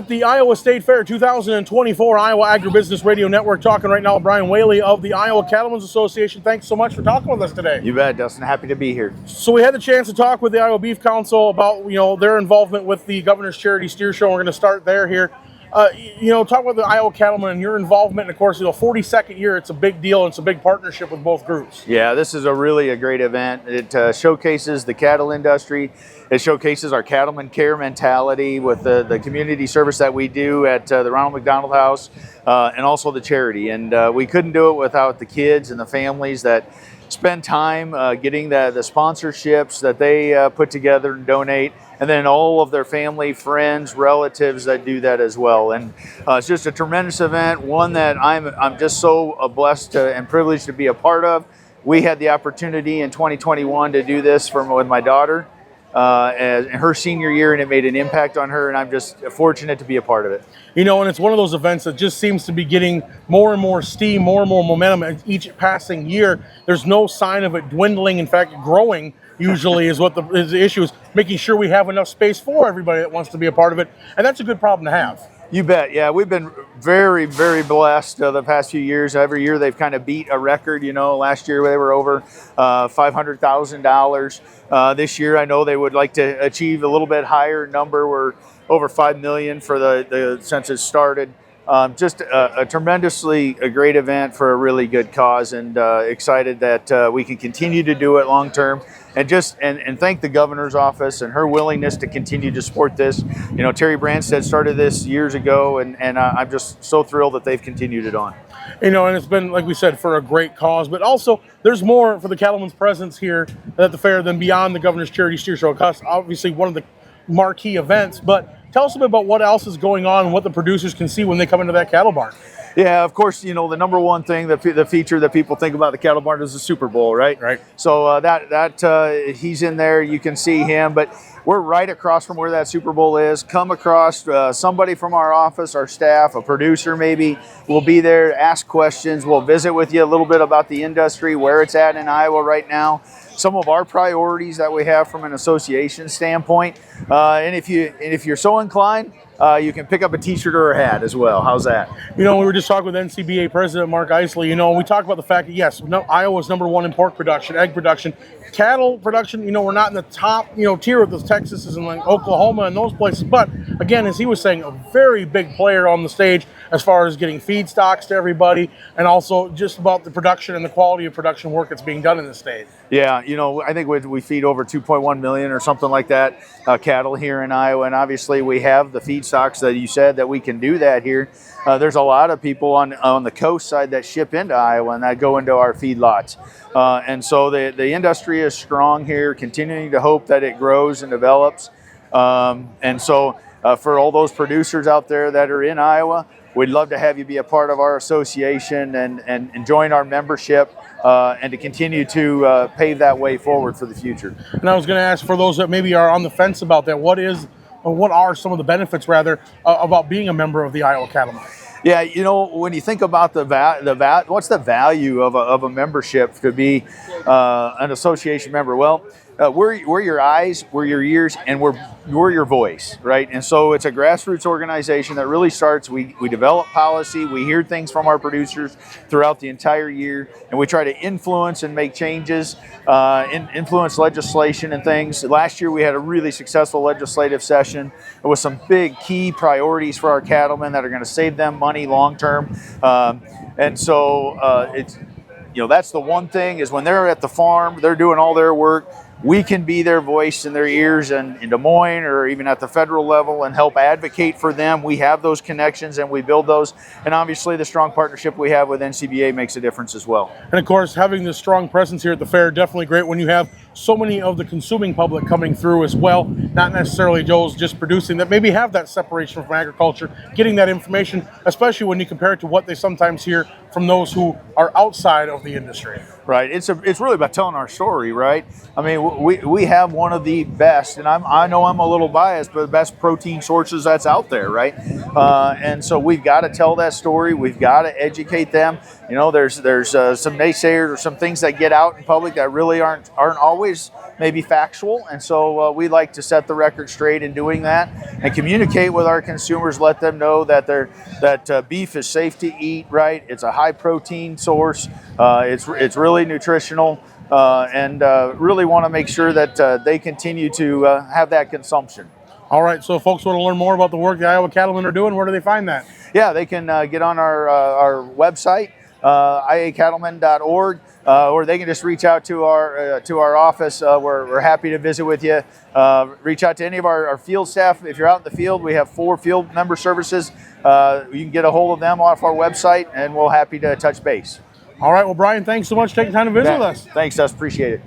at the Iowa State Fair 2024 Iowa Agribusiness Radio Network, talking right now with Bryan Whaley of the Iowa Cattlemen's Association. Thanks so much for talking with us today. You bet, Dustin. Happy to be here. So we had the chance to talk with the Iowa Beef Council about their involvement with the Governor's Charity Steer Show. We're going to start there here. Talk about the Iowa Cattlemen and your involvement. And of course, 42nd year, it's a big deal. And it's a big partnership with both groups. Yeah, this is really a great event. It showcases the cattle industry. It showcases our cattleman care mentality with the community service that we do at the Ronald McDonald House and also the charity. And we couldn't do it without the kids and the families that spend time getting the sponsorships that they put together and donate, and then all of their family, friends, relatives that do that as well. And it's just a tremendous event, one that I'm just so blessed and privileged to be a part of. We had the opportunity in 2021 to do this with my daughter as in her senior year, and it made an impact on her, and I'm just fortunate to be a part of it. And it's one of those events that just seems to be getting more and more steam, more and more momentum each passing year. There's no sign of it dwindling. In fact, growing usually is what is the issue, is making sure we have enough space for everybody that wants to be a part of it. And that's a good problem to have. You bet. Yeah, we've been very, very blessed the past few years. Every year they've kind of beat a record. Last year they were over $500,000. This year I know they would like to achieve a little bit higher number. We're over $5 million for since it started. Just a tremendously great event for a really good cause, and excited that we can continue to do it long term. And thank the governor's office and her willingness to continue to support this. Terry Branstad started this years ago, and I'm just so thrilled that they've continued it on. And it's been, like we said, for a great cause, but also there's more for the Cattlemen's presence here at the fair than beyond the Governor's Charity Steer Show. It's obviously one of the marquee events, but tell us a bit about what else is going on and what the producers can see when they come into that cattle barn. Yeah, of course, the number one thing, the feature that people think about the cattle barn is the Super Bowl, right? Right. So he's in there, you can see him, but we're right across from where that Super Bowl is. Come across, somebody from our office, our staff, a producer maybe, will be there, ask questions. We'll visit with you a little bit about the industry, where it's at in Iowa right now, some of our priorities that we have from an association standpoint. And if you're so inclined, you can pick up a t-shirt or a hat as well. How's that? We were just talking with NCBA President Mark Isley, and we talked about the fact that, yes, Iowa's number one in pork production, egg production, cattle production. We're not in the top, tier with the Texas and like Oklahoma and those places. But again, as he was saying, a very big player on the stage as far as getting feedstocks to everybody, and also just about the production and the quality of production work that's being done in the state. Yeah, I think we feed over 2.1 million or something like that cattle here in Iowa, and obviously we have the feedstocks that you said that we can do that here. There's a lot of people on the coast side that ship into Iowa and that go into our feedlots. And so the industry is strong here, continuing to hope that it grows and develops. And so for all those producers out there that are in Iowa, we'd love to have you be a part of our association and join our membership and to continue to pave that way forward for the future. And I was going to ask, for those that maybe are on the fence about that, what are some of the benefits, about being a member of the Iowa Cattlemen? Yeah, when you think about what's the value of a membership to be an association member? Well, we're your eyes, we're your ears, and we're your voice, right? And so it's a grassroots organization that really starts, we develop policy, we hear things from our producers throughout the entire year, and we try to influence and make changes, influence legislation and things. Last year we had a really successful legislative session with some big key priorities for our cattlemen that are going to save them money long term. And so it's, that's the one thing, is when they're at the farm, they're doing all their work, we can be their voice in their ears in Des Moines or even at the federal level and help advocate for them. We have those connections and we build those. And obviously the strong partnership we have with NCBA makes a difference as well. And of course, having this strong presence here at the fair, definitely great when you have so many of the consuming public coming through as well, not necessarily those just producing, that maybe have that separation from agriculture, getting that information, especially when you compare it to what they sometimes hear from those who are outside of the industry. Right. It's really about telling our story, right? I mean, we have one of the best, and I know I'm a little biased, but the best protein sources that's out there, right? And so we've got to tell that story. We've got to educate them. You know, there's some naysayers or some things that get out in public that really aren't always maybe factual, and so we like to set the record straight in doing that and communicate with our consumers, let them know that beef is safe to eat. Right, it's a high protein source. It's really nutritional, and really want to make sure that they continue to have that consumption. All right, so if folks want to learn more about the work the Iowa Cattlemen are doing, where do they find that? Yeah, they can get on our website, iacattlemen.org, or they can just reach out to our office. We're happy to visit with you. Reach out to any of our field staff. If you're out in the field, we have 4 field member services. You can get a hold of them off our website, and we're happy to touch base. All right, well, Bryan, thanks so much for taking time to visit with us. Thanks, Dustin. Appreciate it.